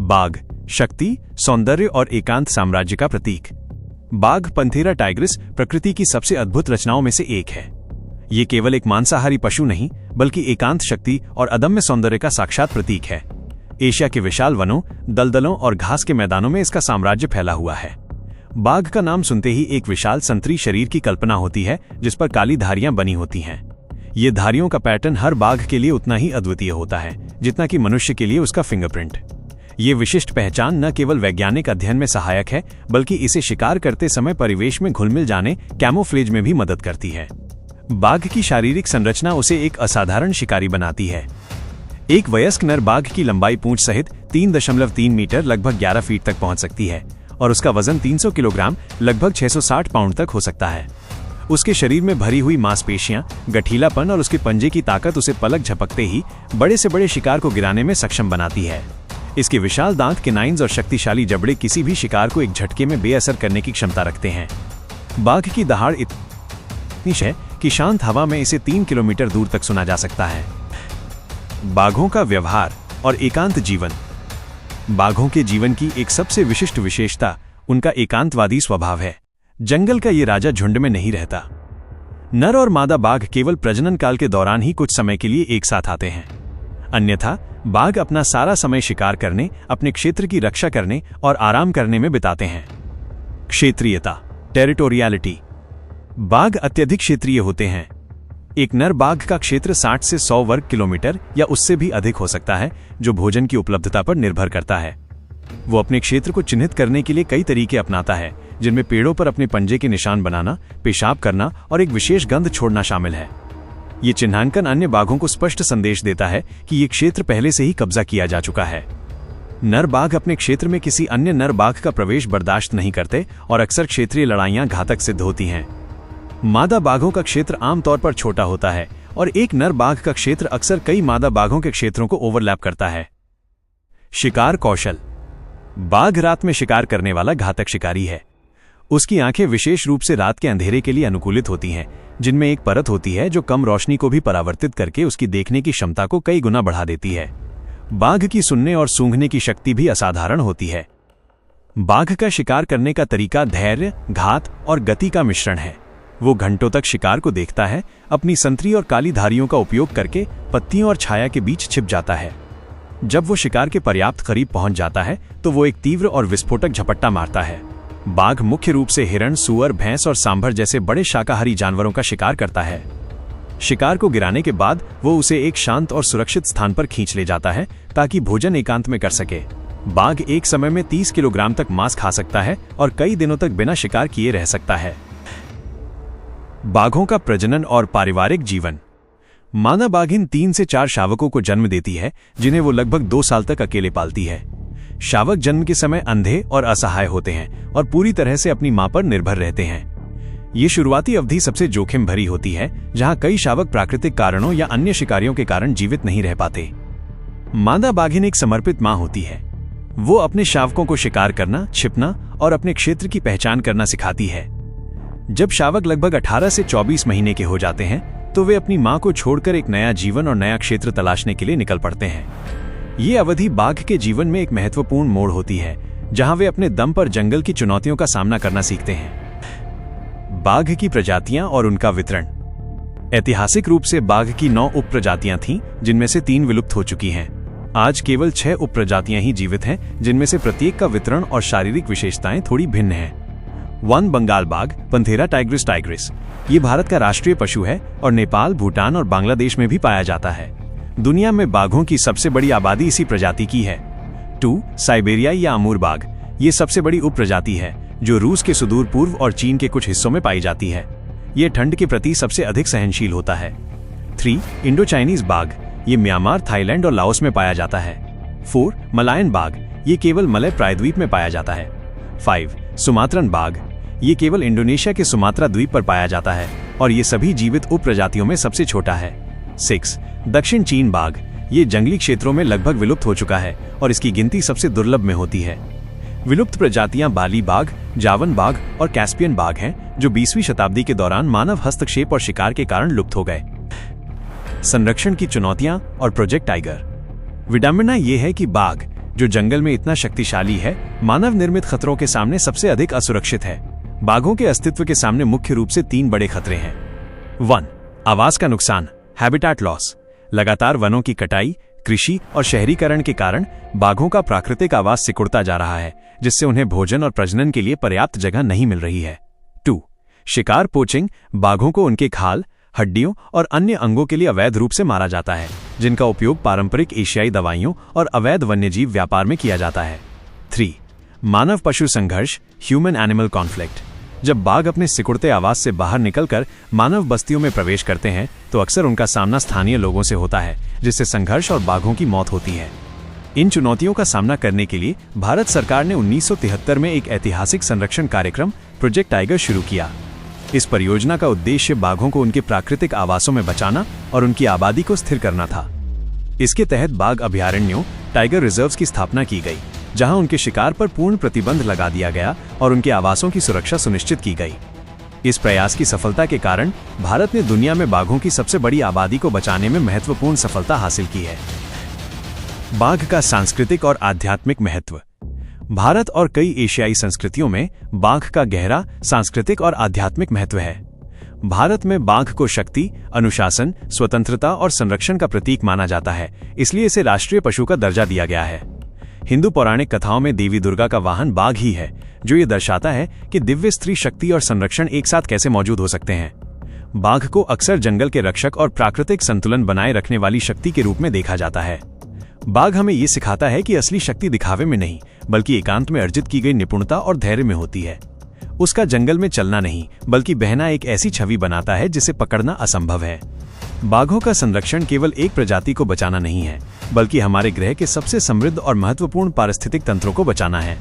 बाघ शक्ति, सौंदर्य और एकांत साम्राज्य का प्रतीक। बाघ पंथेरा टाइग्रिस प्रकृति की सबसे अद्भुत रचनाओं में से एक है। ये केवल एक मांसाहारी पशु नहीं, बल्कि एकांत शक्ति और अदम्य सौंदर्य का साक्षात प्रतीक है। एशिया के विशाल वनों, दलदलों और घास के मैदानों में इसका साम्राज्य फैला हुआ है। बाघ का नाम सुनते ही एक विशाल संतरी शरीर की कल्पना होती है, जिस पर काली धारियां बनी होती हैं। ये धारियों का पैटर्न हर बाघ के लिए उतना ही अद्वितीय होता है जितना कि मनुष्य के लिए उसका फिंगरप्रिंट। ये विशिष्ट पहचान न केवल वैज्ञानिक अध्ययन में सहायक है, बल्कि इसे शिकार करते समय परिवेश में घुलमिल जाने, कैमोफ्लेज में भी मदद करती है। बाघ की शारीरिक संरचना उसे एक असाधारण शिकारी बनाती है। एक वयस्क नर बाघ की लंबाई पूंछ सहित 3.3 मीटर लगभग 11 फीट तक पहुंच सकती है और उसका वजन 300 किलोग्राम लगभग 660 पाउंड तक हो सकता है। उसके शरीर में भरी हुई मांसपेशियां, गठीलापन और उसके पंजे की ताकत उसे पलक झपकते ही बड़े से बड़े शिकार को गिराने में सक्षम बनाती है। इसके विशाल दांत, केनाइन्स और शक्तिशाली जबड़े किसी भी शिकार को एक झटके में बेअसर करने की क्षमता रखते हैं। बाघ की दहाड़ इतनी है कि शांत हवा में इसे 3 किलोमीटर दूर तक सुना जा सकता है। बाघों का व्यवहार और एकांत जीवन। बाघों के जीवन की एक सबसे विशिष्ट विशेषता उनका एकांतवादी स्वभाव है। जंगल का ये राजा झुंड में नहीं रहता। नर और मादा बाघ केवल प्रजनन काल के दौरान ही कुछ समय के लिए एक साथ आते हैं। अन्यथा बाघ अपना सारा समय शिकार करने, अपने क्षेत्र की रक्षा करने और आराम करने में बिताते हैं। क्षेत्रीयता, टेरिटोरियलिटी। बाघ अत्यधिक क्षेत्रीय होते हैं। एक नर बाघ का क्षेत्र 60 से 100 वर्ग किलोमीटर या उससे भी अधिक हो सकता है, जो भोजन की उपलब्धता पर निर्भर करता है। वो अपने क्षेत्र को चिन्हित करने के लिए कई तरीके अपनाता है, जिनमें पेड़ों पर अपने पंजे के निशान बनाना, पेशाब करना और एक विशेष गंध छोड़ना शामिल है। ये चिन्हांकन अन्य बाघों को स्पष्ट संदेश देता है कि ये क्षेत्र पहले से ही कब्जा किया जा चुका है। नर बाघ अपने क्षेत्र में किसी अन्य नर बाघ का प्रवेश बर्दाश्त नहीं करते और अक्सर क्षेत्रीय लड़ाइयां घातक सिद्ध होती हैं। मादा बाघों का क्षेत्र आमतौर पर छोटा होता है और एक नर बाघ का क्षेत्र अक्सर कई मादा बाघों के क्षेत्रों को ओवरलैप करता है। शिकार कौशल। बाघ रात में शिकार करने वाला घातक शिकारी है। उसकी आंखें विशेष रूप से रात के अंधेरे के लिए अनुकूलित होती हैं, जिनमें एक परत होती है जो कम रोशनी को भी परावर्तित करके उसकी देखने की क्षमता को कई गुना बढ़ा देती है। बाघ की सुनने और सूंघने की शक्ति भी असाधारण होती है। बाघ का शिकार करने का तरीका धैर्य, घात और गति का मिश्रण है। वो घंटों तक शिकार को देखता है, अपनी संतरी और काली धारियों का उपयोग करके पत्तियों और छाया के बीच छिप जाता है। जब वो शिकार के पर्याप्त करीब पहुंच जाता है तो वो एक तीव्र और विस्फोटक झपट्टा मारता है। बाघ मुख्य रूप से हिरण, सुअर, भैंस और सांभर जैसे बड़े शाकाहारी जानवरों का शिकार करता है। शिकार को गिराने के बाद वो उसे एक शांत और सुरक्षित स्थान पर खींच ले जाता है ताकि भोजन एकांत में कर सके। बाघ एक समय में 30 किलोग्राम तक मांस खा सकता है और कई दिनों तक बिना शिकार किए रह सकता है। बाघों का प्रजनन और पारिवारिक जीवन। मादा बाघिन 3 से 4 शावकों को जन्म देती है, जिन्हें वो लगभग 2 साल तक अकेले पालती है। शावक जन्म के समय अंधे और असहाय होते हैं और पूरी तरह से अपनी मां पर निर्भर रहते हैं। ये शुरुआती अवधि सबसे जोखिम भरी होती है, जहां कई शावक प्राकृतिक कारणों या अन्य शिकारियों के कारण जीवित नहीं रह पाते। मादा बाघिन एक समर्पित मां होती है। वो अपने शावकों को शिकार करना, छिपना और अपने क्षेत्र की पहचान करना सिखाती है। जब शावक लगभग 18 से 24 महीने के हो जाते हैं तो वे अपनी मां को छोड़कर एक नया जीवन और नया क्षेत्र तलाशने के लिए निकल पड़ते हैं। ये अवधि बाघ के जीवन में एक महत्वपूर्ण मोड़ होती है, जहां वे अपने दम पर जंगल की चुनौतियों का सामना करना सीखते हैं। बाघ की प्रजातियां और उनका वितरण। ऐतिहासिक रूप से बाघ की 9 उप प्रजातियां थीं, जिनमें से 3 विलुप्त हो चुकी हैं। आज केवल 6 उप प्रजातियां ही जीवित हैं, जिनमें से प्रत्येक का वितरण और शारीरिक विशेषताएं थोड़ी भिन्न हैं। 1 बंगाल बाघ, पंथेरा टाइग्रिस टाइग्रिस। ये भारत का राष्ट्रीय पशु है और नेपाल, भूटान और बांग्लादेश में भी पाया जाता है। दुनिया में बाघों की सबसे बड़ी आबादी इसी प्रजाति की है। 2 साइबेरिया या अमूर बाघ। ये सबसे बड़ी उप प्रजाति है जो रूस के सुदूर पूर्व और चीन के कुछ हिस्सों में पाई जाती है। ये ठंड के प्रति सबसे अधिक सहनशील होता है। 3 इंडो चाइनीज बाघ। ये म्यांमार, थाईलैंड और लाओस में पाया जाता है। 4 मलायन बाघ। ये केवल मलय प्रायद्वीप में पाया जाता है। 5 सुमात्रन बाघ। ये केवल इंडोनेशिया के सुमात्रा द्वीप पर पाया जाता है और ये सभी जीवित उप प्रजातियों में सबसे छोटा है। 6 दक्षिण चीन बाघ। ये जंगली क्षेत्रों में लगभग विलुप्त हो चुका है और इसकी गिनती सबसे दुर्लभ में होती है। विलुप्त प्रजातियां बाली बाघ, जावन बाघ और कैस्पियन बाघ हैं, जो 20वीं शताब्दी के दौरान मानव हस्तक्षेप और शिकार के कारण लुप्त हो गए। संरक्षण की चुनौतियां और प्रोजेक्ट टाइगर। विडंबना ये है कि बाघ, जो जंगल में इतना शक्तिशाली है, मानव निर्मित खतरों के सामने सबसे अधिक असुरक्षित है। बाघों के अस्तित्व के सामने मुख्य रूप से 3 बड़े खतरे हैं। 1. आवास का नुकसान, हैबिटेट लॉस। लगातार वनों की कटाई, कृषि और शहरीकरण के कारण बाघों का प्राकृतिक आवास सिकुड़ता जा रहा है, जिससे उन्हें भोजन और प्रजनन के लिए पर्याप्त जगह नहीं मिल रही है। 2. शिकार पोचिंग, बाघों को उनके खाल, हड्डियों और अन्य अंगों के लिए अवैध रूप से मारा जाता है, जिनका उपयोग पारंपरिक एशियाई दवाइयों और अवैध वन्यजीव व्यापार में किया जाता है। 3. मानव पशु संघर्ष, ह्यूमन एनिमल कॉन्फ्लिक्ट। जब बाघ अपने सिकुड़ते आवास से बाहर निकलकर मानव बस्तियों में प्रवेश करते हैं तो अक्सर उनका सामना स्थानीय लोगों से होता है, जिससे संघर्ष और बाघों की मौत होती है। इन चुनौतियों का सामना करने के लिए भारत सरकार ने 1973 में एक ऐतिहासिक संरक्षण कार्यक्रम प्रोजेक्ट टाइगर शुरू किया। इस परियोजना का उद्देश्य बाघों को उनके प्राकृतिक आवासों में बचाना और उनकी आबादी को स्थिर करना था। इसके तहत बाघ अभयारण्यों, टाइगर रिजर्व्स की स्थापना की गई, जहां उनके शिकार पर पूर्ण प्रतिबंध लगा दिया गया और उनके आवासों की सुरक्षा सुनिश्चित की गई। इस प्रयास की सफलता के कारण भारत ने दुनिया में बाघों की सबसे बड़ी आबादी को बचाने में महत्वपूर्ण सफलता हासिल की है। बाघ का सांस्कृतिक और आध्यात्मिक महत्व। भारत और कई एशियाई संस्कृतियों में बाघ का गहरा सांस्कृतिक और आध्यात्मिक महत्व है। भारत में बाघ को शक्ति, अनुशासन, स्वतंत्रता और संरक्षण का प्रतीक माना जाता है, इसलिए इसे राष्ट्रीय पशु का दर्जा दिया गया है। हिंदू पौराणिक कथाओं में देवी दुर्गा का वाहन बाघ ही है, जो ये दर्शाता है कि दिव्य स्त्री शक्ति और संरक्षण एक साथ कैसे मौजूद हो सकते हैं। बाघ को अक्सर जंगल के रक्षक और प्राकृतिक संतुलन बनाए रखने वाली शक्ति के रूप में देखा जाता है। बाघ हमें ये सिखाता है कि असली शक्ति दिखावे में नहीं, बल्कि एकांत में अर्जित की गई निपुणता और धैर्य में होती है। उसका जंगल में चलना नहीं, बल्कि बहना एक ऐसी छवि बनाता है जिसे पकड़ना असंभव है। बाघों का संरक्षण केवल एक प्रजाति को बचाना नहीं है, बल्कि हमारे ग्रह के सबसे समृद्ध और महत्वपूर्ण पारिस्थितिक तंत्रों को बचाना है।